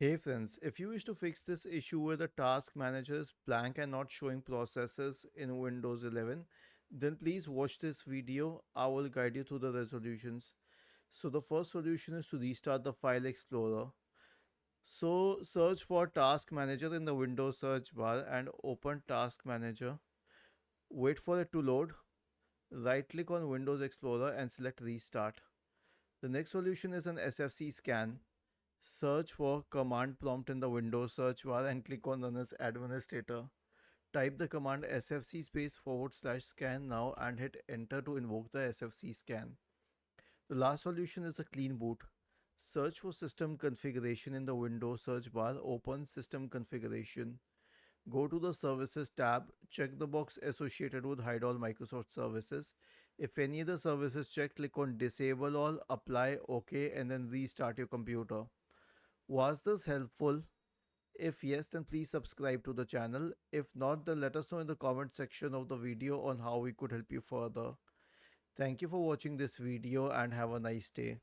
Hey friends, if you wish to fix this issue where the task manager is blank and not showing processes in Windows 11, then please watch this video. I will guide you through the resolutions. So the first solution is to restart the file explorer. So search for task manager in the Windows search bar and open task manager. Wait for it to load. Right click on Windows Explorer and select restart. The next solution is an SFC scan. Search for command prompt in the Windows search bar and click on Run as administrator. Type the command sfc /scan now and hit enter to invoke the sfc scan. The last solution is a clean boot. Search for system configuration in the Windows search bar, open system configuration. Go to the services tab, check the box associated with hide all Microsoft services. If any other service is checked, click on disable all, apply, OK, and then restart your computer. Was this helpful? If yes, then please subscribe to the channel. If not, then let us know in the comment section of the video on how we could help you further. Thank you for watching this video and have a nice day.